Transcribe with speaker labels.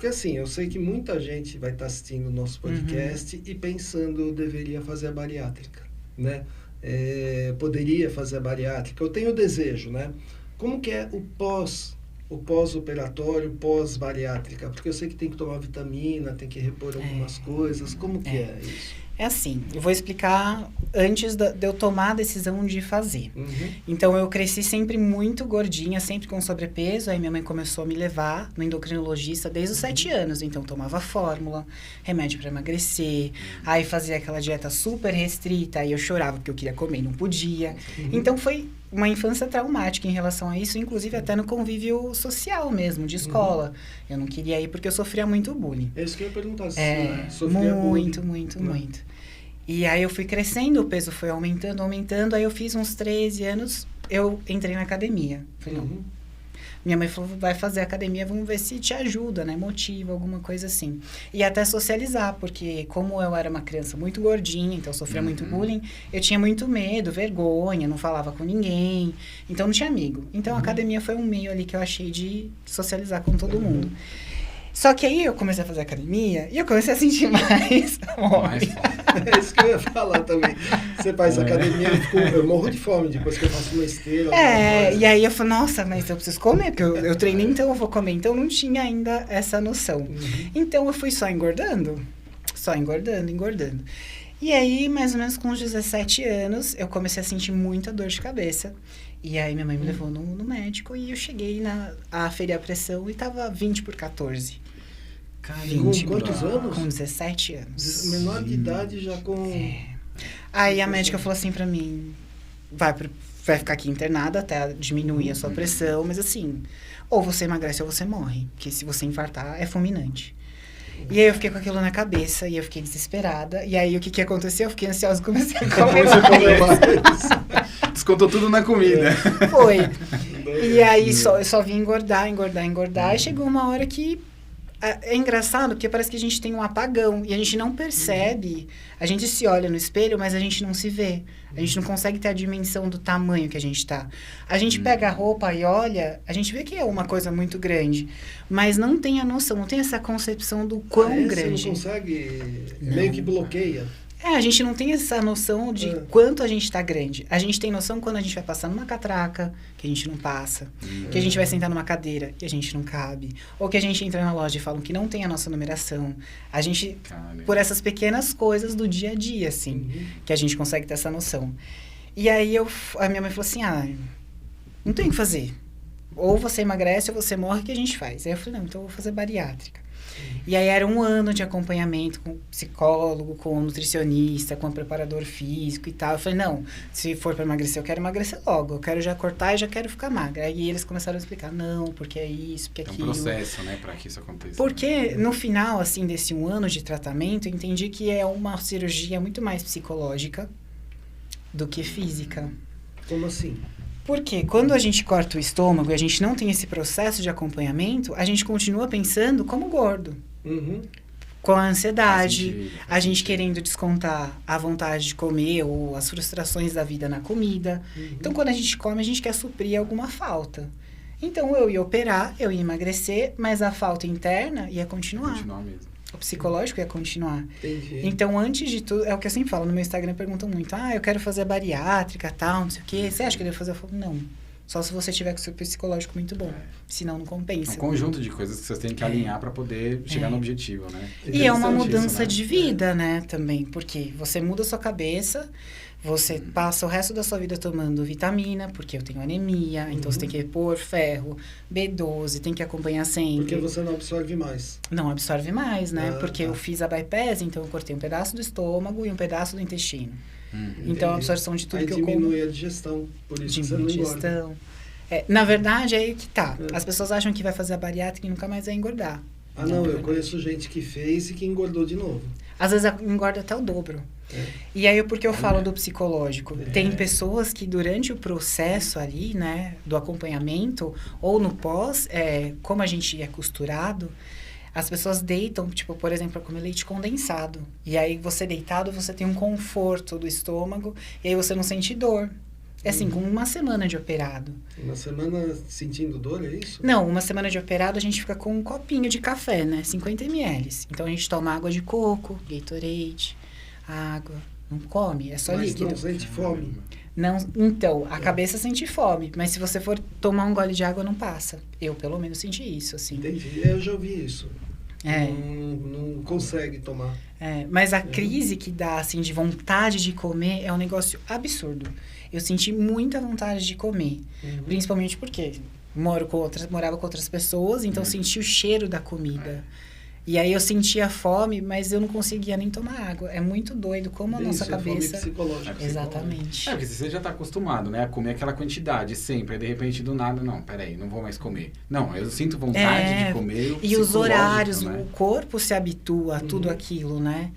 Speaker 1: porque assim, eu sei que muita gente vai estar assistindo o nosso podcast e pensando, deveria fazer a bariátrica, né? Poderia fazer a bariátrica. Eu tenho desejo, né? Como que é o pós-operatório, pós-bariátrica? Porque eu sei que tem que tomar vitamina, tem que repor algumas coisas. Como que é isso?
Speaker 2: É assim, eu vou explicar antes de eu tomar a decisão de fazer. Então, eu cresci sempre muito gordinha, sempre com sobrepeso. Aí, minha mãe começou a me levar no endocrinologista desde os 7 anos. Então, tomava fórmula, remédio para emagrecer. Aí, fazia aquela dieta super restrita. Aí, eu chorava porque eu queria comer e não podia. Então, foi uma infância traumática em relação a isso, inclusive até no convívio social mesmo, de escola. Eu não queria ir porque eu sofria muito bullying.
Speaker 1: É isso que eu ia perguntar.
Speaker 2: Sofria muito, muito. E aí eu fui crescendo, o peso foi aumentando. Aí eu fiz uns 13 anos, eu entrei na academia. Falei, não. Minha mãe falou, vai fazer academia, vamos ver se te ajuda, né? Motiva, alguma coisa assim. E até socializar, porque como eu era uma criança muito gordinha, então eu sofria muito bullying, eu tinha muito medo, vergonha, não falava com ninguém, então não tinha amigo. Então a academia foi um meio ali que eu achei de socializar com todo mundo. Só que aí eu comecei a fazer academia e eu comecei a sentir mais fome.
Speaker 1: É isso que eu ia falar também. Você faz academia, eu morro de fome depois que eu faço uma esteira.
Speaker 2: E aí eu falei, nossa, mas eu preciso comer, porque eu treinei, então eu vou comer. Então não tinha ainda essa noção. Então eu fui só engordando. E aí, mais ou menos com uns 17 anos, eu comecei a sentir muita dor de cabeça. E aí minha mãe me levou no médico e eu cheguei a ferir a pressão e tava 20/14.
Speaker 1: Com quantos anos?
Speaker 2: Com 17 anos.
Speaker 1: Menor de idade já com...
Speaker 2: Aí a médica falou assim pra mim, vai ficar aqui internada até diminuir a sua pressão, mas assim, ou você emagrece ou você morre, porque se você infartar é fulminante. E aí eu fiquei com aquilo na cabeça, e eu fiquei desesperada, e aí o que aconteceu? Eu fiquei ansiosa e comecei a comer mais.
Speaker 3: Descontou tudo na comida.
Speaker 2: Foi. E aí eu só vim engordar, e chegou uma hora que... É engraçado, porque parece que a gente tem um apagão, e a gente não percebe, a gente se olha no espelho, mas a gente não se vê. A gente não consegue ter a dimensão do tamanho que a gente tá. A gente pega a roupa e olha, a gente vê que é uma coisa muito grande, mas não tem a noção, não tem essa concepção do quão grande.
Speaker 1: Você não consegue, meio que bloqueia.
Speaker 2: A gente não tem essa noção de quanto a gente tá grande. A gente tem noção quando a gente vai passar numa catraca, que a gente não passa. Que a gente vai sentar numa cadeira e a gente não cabe. Ou que a gente entra na loja e falam que não tem a nossa numeração. A gente, por essas pequenas coisas do dia a dia, assim, que a gente consegue ter essa noção. E aí a minha mãe falou assim, não tem o que fazer. Ou você emagrece ou você morre, o que a gente faz? Aí eu falei, não, então eu vou fazer bariátrica. E aí era um ano de acompanhamento com psicólogo, com nutricionista, com preparador físico e tal. Eu falei, não, se for para emagrecer, eu quero emagrecer logo. Eu quero já cortar e já quero ficar magra. Aí eles começaram a explicar, não, porque é isso, porque é aquilo.
Speaker 3: É um processo, né, para que isso aconteça.
Speaker 2: Porque no final, assim, desse um ano de tratamento, eu entendi que é uma cirurgia muito mais psicológica do que física.
Speaker 1: Como assim?
Speaker 2: Porque quando a gente corta o estômago e a gente não tem esse processo de acompanhamento, a gente continua pensando como gordo. Com a ansiedade, a gente querendo descontar a vontade de comer ou as frustrações da vida na comida. Então, quando a gente come, a gente quer suprir alguma falta. Então, eu ia operar, eu ia emagrecer, mas a falta interna ia continuar.
Speaker 3: Continuar mesmo.
Speaker 2: O psicológico ia continuar.
Speaker 1: Entendi.
Speaker 2: Então, antes de tudo, é o que eu sempre falo, no meu Instagram perguntam muito, eu quero fazer bariátrica, tal, não sei o quê. Você acha que eu devo fazer? Eu falo, não. Só se você tiver com o seu psicológico muito bom. Senão, não compensa.
Speaker 3: É um conjunto de coisas que vocês têm que alinhar para poder chegar no objetivo, né?
Speaker 2: E é uma mudança de vida, né, também. Porque você muda a sua cabeça, você passa o resto da sua vida tomando vitamina, porque eu tenho anemia, então você tem que repor ferro, B12, tem que acompanhar sempre.
Speaker 1: Porque você não absorve mais.
Speaker 2: Não absorve mais, né? Porque eu fiz a bypass, então eu cortei um pedaço do estômago e um pedaço do intestino. Então, a absorção de tudo
Speaker 1: aí
Speaker 2: que eu como...
Speaker 1: diminui a digestão, por isso que você não engorda.
Speaker 2: Na verdade, é aí que tá. As pessoas acham que vai fazer a bariátrica e nunca mais vai engordar.
Speaker 1: Não, eu conheço gente que fez e que engordou de novo.
Speaker 2: Às vezes engorda até o dobro. E aí, porque eu falo do psicológico, tem pessoas que durante o processo ali, né, do acompanhamento, ou no pós, como a gente é costurado, as pessoas deitam, tipo, por exemplo, para comer leite condensado. E aí, você deitado, você tem um conforto do estômago, e aí você não sente dor. É assim, com uma semana de operado.
Speaker 1: Uma semana sentindo dor, é isso?
Speaker 2: Não, uma semana de operado a gente fica com um copinho de café, né? 50 ml. Então a gente toma água de coco, Gatorade, água. Não come, é só
Speaker 1: Mas
Speaker 2: líquido.
Speaker 1: não sente fome?
Speaker 2: Não, então, a cabeça sente fome, mas se você for tomar um gole de água, não passa. Eu, pelo menos, senti isso, assim.
Speaker 1: Entendi. Eu já ouvi isso.
Speaker 2: É.
Speaker 1: Não consegue tomar.
Speaker 2: Mas a crise que dá, assim, de vontade de comer é um negócio absurdo. Eu senti muita vontade de comer. Principalmente porque morava com outras pessoas, então senti o cheiro da comida. E aí eu sentia fome, mas eu não conseguia nem tomar água. É muito doido como a nossa cabeça...
Speaker 1: É fome psicológica.
Speaker 2: Exatamente.
Speaker 3: Porque você já está acostumado, né? A comer aquela quantidade sempre. Aí, de repente, do nada, não, peraí, não vou mais comer. Não, eu sinto vontade de comer.
Speaker 2: E os horários,
Speaker 3: né?
Speaker 2: o corpo se habitua a tudo aquilo, né?